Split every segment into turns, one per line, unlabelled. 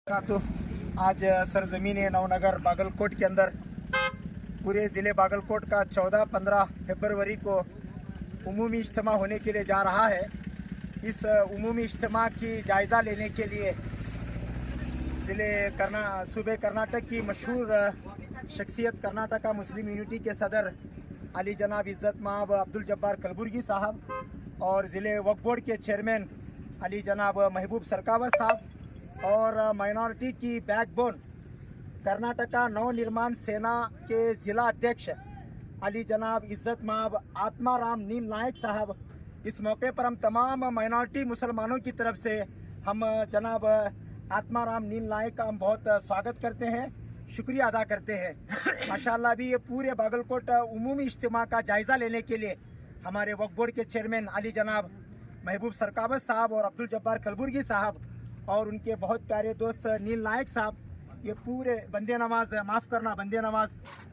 तो आज सरजमीन नवनगर बागलकोट के अंदर पूरे ज़िले बागलकोट का 14-15 फरवरी को उमूमी इज्तिमा होने के लिए जा रहा है। इस उमूमी इज्तिमा की जायज़ा लेने के लिए सूबे कर्नाटक की मशहूर शख्सियत कर्नाटका मुस्लिम यूनिटी के सदर अली जनाब इज़्ज़त माब अब्दुल जब्बार कलबुर्गी साहब और ज़िले वक्फ बोर्ड के चेयरमैन अली जनाब महबूब सरकावत साहब और माइनॉरिटी की बैकबोन कर्नाटका नवनिर्माण सेना के ज़िला अध्यक्ष अली जनाब इज़्ज़त माब आत्माराम नील नायक साहब, इस मौके पर हम तमाम माइनॉरिटी मुसलमानों की तरफ से हम जनाब आत्माराम नील नायक का हम बहुत स्वागत करते हैं, शुक्रिया अदा करते हैं। माशाल्लाह अभी ये पूरे बागलकोट उमूमी इज्तिमा का जायज़ा लेने के लिए हमारे वक्फ बोर्ड के चेयरमैन अली जनाब महबूब सरकावत साहब और अब्दुल जब्बार कलबुर्गी साहब और उनके बहुत प्यारे दोस्त नील नायक साहब, ये पूरे बंदे नवाज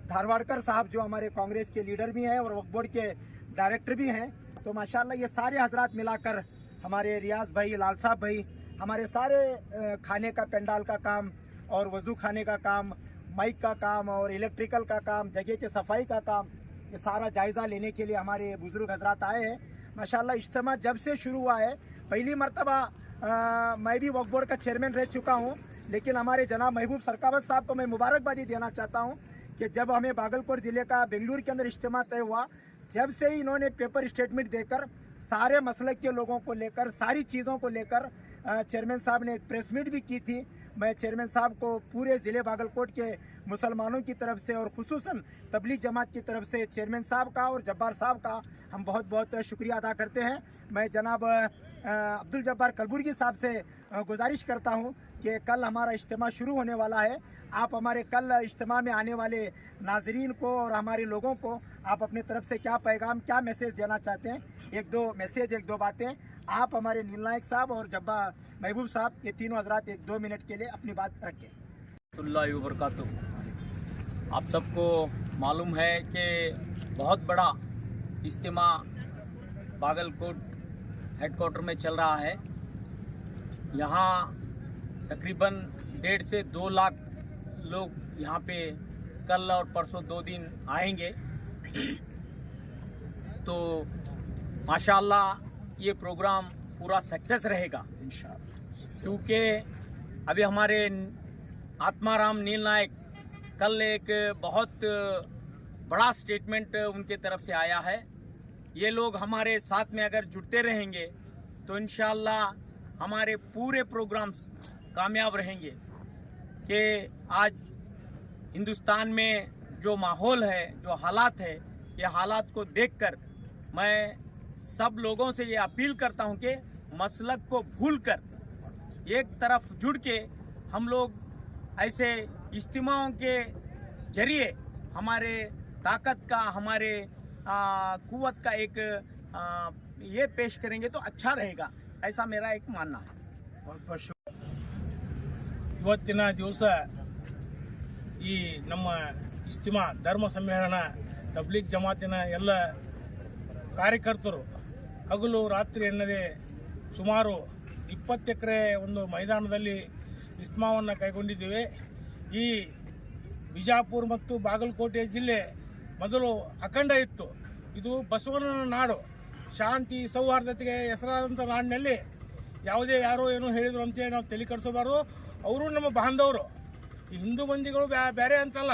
धारवाड़कर साहब जो हमारे कांग्रेस के लीडर भी हैं और वक्फ बोर्ड के डायरेक्टर भी हैं, तो माशाल्लाह ये सारे हजरात मिलाकर हमारे रियाज भाई, लाल साहब भाई, हमारे सारे खाने का पेंडाल का काम और वज़ू खाने का काम, माइक का काम और इलेक्ट्रिकल का काम, जगह के सफाई का काम, ये सारा जायज़ा लेने के लिए हमारे बुज़ुर्ग हजरात आए हैं। माशाल्लाह इज्तिमा जब से शुरू हुआ है, पहली मरतबा मैं भी वक्फ बोर्ड का चेयरमैन रह चुका हूँ, लेकिन हमारे जनाब महबूब सरकावत साहब को मैं मुबारकबादी देना चाहता हूँ कि जब हमें बागलकोट ज़िले का बेंगलुरु के अंदर इज्तिमा तय हुआ, जब से ही इन्होंने पेपर स्टेटमेंट देकर सारे मसलक के लोगों को लेकर, सारी चीज़ों को लेकर चेयरमैन साहब ने एक प्रेस मीट भी की थी। मैं चेयरमैन साहब को पूरे ज़िले बागलकोट के मुसलमानों की तरफ से और खुसूसन तबलीग जमात की तरफ से चेयरमैन साहब का और जब्बार साहब का हम बहुत बहुत शुक्रिया अदा करते हैं। मैं जनाब अब्दुल जब्बार कलबुर्गी साहब से गुजारिश करता हूं कि कल हमारा इज्तिमा शुरू होने वाला है, आप हमारे कल इज्तिमा में आने वाले नाजरीन को और हमारे लोगों को आप अपने तरफ से क्या पैगाम, क्या मैसेज देना चाहते हैं? एक दो बातें आप हमारे नील नायक साहब और जब्बार महबूब साहब, ये तीनों हजरात 1-2 मिनट के लिए अपनी बात रखें।
आप सबको मालूम है कि बहुत बड़ा इज्तिमा बागलकोट हेडक्वार्टर में चल रहा है। यहाँ तकरीबन 1.5 से 2 लाख लोग यहाँ पे कल और परसों 2 दिन आएंगे। तो माशाल्लाह ये प्रोग्राम पूरा सक्सेस रहेगा इंशाअल्लाह, क्योंकि अभी हमारे आत्माराम नील नायक कल एक बहुत बड़ा स्टेटमेंट उनके तरफ से आया है। ये लोग हमारे साथ में अगर जुड़ते रहेंगे तो इंशाअल्लाह हमारे पूरे प्रोग्राम्स कामयाब रहेंगे। कि आज हिंदुस्तान में जो माहौल है, जो हालात है, ये हालात को देखकर मैं सब लोगों से ये अपील करता हूं कि मसलक को भूलकर एक तरफ जुड़ के हम लोग ऐसे इज्तिमाओं के जरिए हमारे ताकत का, हमारे कुव्वत का एक ये पेश करेंगे तो अच्छा रहेगा, ऐसा मेरा एक मानना है।
ಇವತ್ತಿನ ದಿವಸ ಈ ನಮ್ಮ ಇಜ್ತಿಮಾ ಧರ್ಮ ಸಮ್ಮೇಳನ ತಬ್ಲೀಗ್ ಜಮಾತಿನ ಎಲ್ಲ ಕಾರ್ಯಕರ್ತರು ಹಗಲು ರಾತ್ರಿ ಎನ್ನದೆ ಸುಮಾರು 20 ಎಕರೆ ಒಂದು ಮೈದಾನದಲ್ಲಿ ಇಜ್ತಿಮಾವನ್ನು ಕೈಗೊಂಡಿದ್ದೇವೆ। ಈ ಬಿಜಾಪುರ ಮತ್ತು ಬಾಗಲಕೋಟೆ ಜಿಲ್ಲೆ ಮೊದಲು ಅಖಂಡ ಇತ್ತು, ಇದು ಬಸವನ ನಾಡು, ಶಾಂತಿ ಸೌಹಾರ್ದತೆಗೆ ಹೆಸರಾದಂಥ ನಾಡಿನಲ್ಲಿ ಯಾವುದೇ ಯಾರೋ ಏನೋ ಹೇಳಿದ್ರು ಅಂತೇಳಿ ನಾವು ತಲೆ ಕೆಡಿಸಬಾರ್ದು। ಅವರು ನಮ್ಮ ಬಾಂಧವರು, ಈ ಹಿಂದೂ ಮಂದಿಗಳು ಬೇರೆ ಅಂತಲ್ಲ,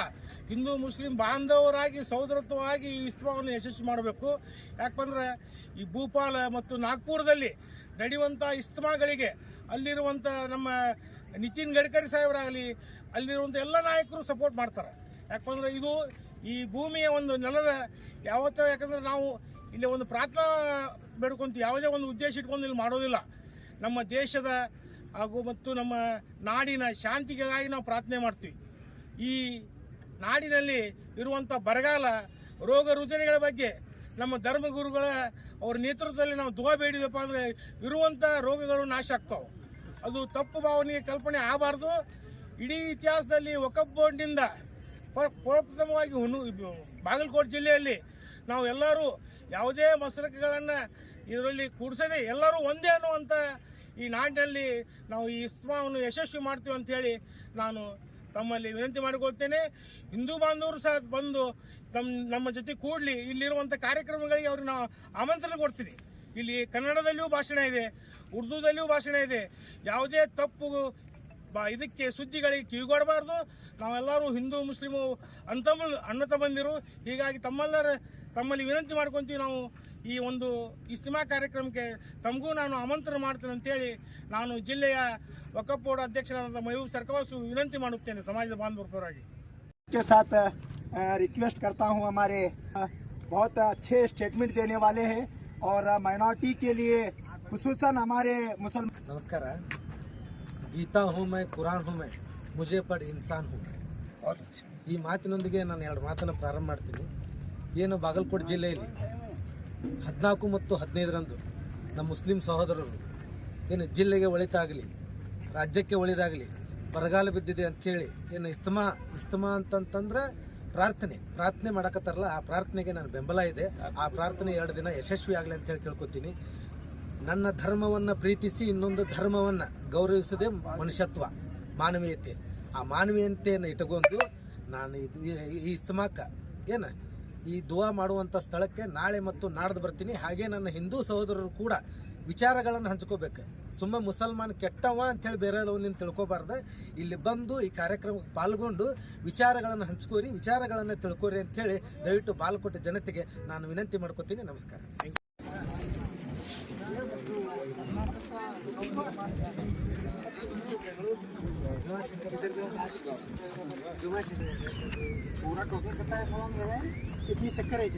ಹಿಂದೂ ಮುಸ್ಲಿಂ ಬಾಂಧವರಾಗಿ ಸಹೋದರತ್ವವಾಗಿ ಈ ಇಜ್ತಿಮಾವನ್ನು ಯಶಸ್ವಿ ಮಾಡಬೇಕು। ಯಾಕಂದ್ರೆ ಈ ಭೂಪಾಲ ಮತ್ತು ನಾಗ್ಪುರದಲ್ಲಿ ನಡೆಯುವಂಥ ಇಜ್ತಿಮಾಗಳಿಗೆ ಅಲ್ಲಿರುವಂಥ ನಮ್ಮ ನಿತಿನ್ ಗಡ್ಕರಿ ಸಾಹೇಬರಾಗಲಿ, ಅಲ್ಲಿರುವಂಥ ಎಲ್ಲ ನಾಯಕರು ಸಪೋರ್ಟ್ ಮಾಡ್ತಾರೆ। ಯಾಕಂದ್ರೆ ಇದು ಈ ಭೂಮಿಯ ಒಂದು ನೆಲದ ಯಾವತ್ತೂ, ಯಾಕಂದ್ರೆ ನಾವು ಇಲ್ಲಿ ಒಂದು ಪ್ರಾರ್ಥನಾ ಬೇಡ್ಕೊಂತ ಯಾವುದೇ ಒಂದು ಉದ್ದೇಶ ಇಟ್ಕೊಂಡು ಇಲ್ಲಿ ಮಾಡೋದಿಲ್ಲ। ನಮ್ಮ ದೇಶದ ಹಾಗೂ ಮತ್ತು ನಮ್ಮ ನಾಡಿನ ಶಾಂತಿಗಾಗಿ ನಾವು ಪ್ರಾರ್ಥನೆ ಮಾಡ್ತೀವಿ। ಈ ನಾಡಿನಲ್ಲಿ ಇರುವಂಥ ಬರಗಾಲ, ರೋಗ ರುಜಿನಗಳ ಬಗ್ಗೆ ನಮ್ಮ ಧರ್ಮಗುರುಗಳ ಅವ್ರ ನೇತೃತ್ವದಲ್ಲಿ ನಾವು ದುವಾ ಬೇಡಿದಪ್ಪ ಅಂದರೆ ಇರುವಂಥ ರೋಗಗಳು ನಾಶ ಆಗ್ತಾವೆ। ಅದು ತಪ್ಪು ಭಾವನೆಗೆ ಕಲ್ಪನೆ ಆಗಬಾರ್ದು। ಇಡೀ ಇತಿಹಾಸದಲ್ಲಿ ವಕ್ಫ್ ಬೋರ್ಡ್ನಿಂದ ಪ್ರಪ್ರಥಮವಾಗಿ ಬಾಗಲಕೋಟೆ ಜಿಲ್ಲೆಯಲ್ಲಿ ನಾವು ಎಲ್ಲರೂ ಯಾವುದೇ ಮಸರಕಗಳನ್ನು ಇದರಲ್ಲಿ ಕೂಡಿಸದೆ ಎಲ್ಲರೂ ಒಂದೇ ಅನ್ನುವಂಥ ಈ ನಾಡಿನಲ್ಲಿ ನಾವು ಈ ಇಸ್ಮಾವನ್ನು ಯಶಸ್ವಿ ಮಾಡ್ತೀವಿ ಅಂಥೇಳಿ ನಾನು ತಮ್ಮಲ್ಲಿ ವಿನಂತಿ ಮಾಡಿಕೊಳ್ತೇನೆ. ಹಿಂದೂ ಬಾಂಧವರು ಸಹ ಬಂದು ನಮ್ಮ ಜೊತೆ ಕೂಡಲಿ. ಇಲ್ಲಿರುವಂಥ ಕಾರ್ಯಕ್ರಮಗಳಿಗೆ ಅವ್ರಿಗೆ ನಾವು ಆಮಂತ್ರಣ ಕೊಡ್ತೀನಿ. ಇಲ್ಲಿ ಕನ್ನಡದಲ್ಲಿಯೂ ಭಾಷಣ ಇದೆ, ಉರ್ದುದಲ್ಲಿಯೂ ಭಾಷಣ ಇದೆ. ಯಾವುದೇ ತಪ್ಪು ಇದಕ್ಕೆ ಸುದ್ದಿಗಳಿಗೆ ಕಿವಿಗೊಡಬಾರ್ದು. ನಾವೆಲ್ಲರೂ ಹಿಂದೂ ಮುಸ್ಲಿಮು ಅಣ್ಣ ತಮ್ಮಂದಿರು. ಹೀಗಾಗಿ ತಮ್ಮಲ್ಲಿ ವಿನಂತಿ ಮಾಡ್ಕೊತೀವಿ. ನಾವು ಈ ಒಂದು ಇಸ್ತಿಮಾ ಕಾರ್ಯಕ್ರಮಕ್ಕೆ ತಮಗೂ ನಾನು ಆಮಂತ್ರಣ ಮಾಡ್ತೇನೆ ಅಂತೇಳಿ ನಾನು ಜಿಲ್ಲೆಯ ವಕಫ್ ಬೋರ್ಡ್ ಅಧ್ಯಕ್ಷರಾದ ಮಹಬೂಬ್ ಸರ್ಕವಾಸು ವಿನಂತಿ ಮಾಡುತ್ತೇನೆ ಸಮಾಜದ ಬಾಂಧವರ ಪರವಾಗಿ.
के साथ रिक्वेस्ट करता हूं, हमारे बहुत अच्छे स्टेटमेंट देने वाले हैं और माइनॉरिटी के लिए खुसूसन हमारे मुसलमान.
नमस्कार. गीता हूँ मैं, कुरान हूँ मैं, मुझे पर इंसान हूँ मैं.
बहुत अच्छा.
ಈ ಮಾತಿನೊಂದಿಗೆ ನಾನು ಎರಡು ಮಾತನ್ನು ಪ್ರಾರಂಭ ಮಾಡ್ತೀನಿ. ಏನು ಬಾಗಲಕೋಟೆ ಜಿಲ್ಲೆಯಲ್ಲಿ 14 ಮತ್ತು 15ರಂದು ನಮ್ಮ ಮುಸ್ಲಿಂ ಸಹೋದರರು ಏನು ಜಿಲ್ಲೆಗೆ ಒಳಿತಾಗಲಿ, ರಾಜ್ಯಕ್ಕೆ ಒಳಿದಾಗಲಿ, ಬರಗಾಲ ಬಿದ್ದಿದೆ ಅಂಥೇಳಿ ಏನು ಇಸ್ತಮಾ ಅಂತಂತಂದ್ರೆ ಪ್ರಾರ್ಥನೆ ಮಾಡಕತ್ತಾರಲ್ಲ, ಆ ಪ್ರಾರ್ಥನೆಗೆ ನನ್ನ ಬೆಂಬಲ ಇದೆ. ಆ ಪ್ರಾರ್ಥನೆ 2 ದಿನ ಯಶಸ್ವಿ ಆಗಲಿ ಅಂತೇಳಿ ಕೇಳ್ಕೊತೀನಿ. ನನ್ನ ಧರ್ಮವನ್ನು ಪ್ರೀತಿಸಿ ಇನ್ನೊಂದು ಧರ್ಮವನ್ನು ಗೌರವಿಸೋದೇ ಮನುಷ್ಯತ್ವ, ಮಾನವೀಯತೆ. ಆ ಮಾನವೀಯತೆಯನ್ನು ಇಟ್ಟುಕೊಂಡು ನಾನು ಈ ಇಸ್ತಮಾಕ್ಕೆ ಈ ದುವಾ ಮಾಡುವಂಥ ಸ್ಥಳಕ್ಕೆ ನಾಳೆ ಮತ್ತು ನಾಡ್ದು ಬರ್ತೀನಿ. ಹಾಗೆ ನನ್ನ ಹಿಂದೂ ಸಹೋದರರು ಕೂಡ ವಿಚಾರಗಳನ್ನು ಹಂಚ್ಕೋಬೇಕು. ಸುಮ್ಮನೆ ಮುಸಲ್ಮಾನ್ ಕೆಟ್ಟವ ಅಂಥೇಳಿ ಬೇರೆದವನ್ನ ತಿಳ್ಕೊಬಾರ್ದು. ಇಲ್ಲಿ ಬಂದು ಈ ಕಾರ್ಯಕ್ರಮಕ್ಕೆ ಪಾಲ್ಗೊಂಡು ವಿಚಾರಗಳನ್ನು ಹಂಚ್ಕೋರಿ, ವಿಚಾರಗಳನ್ನು ತಿಳ್ಕೋರಿ ಅಂಥೇಳಿ ದಯವಿಟ್ಟು ಬಾಗಲಕೋಟೆ ಜನತೆಗೆ ನಾನು ವಿನಂತಿ ಮಾಡ್ಕೋತೀನಿ. ನಮಸ್ಕಾರ.
पूरा टोकन कितना है फॉर्म में है? कितनी शक्कर है?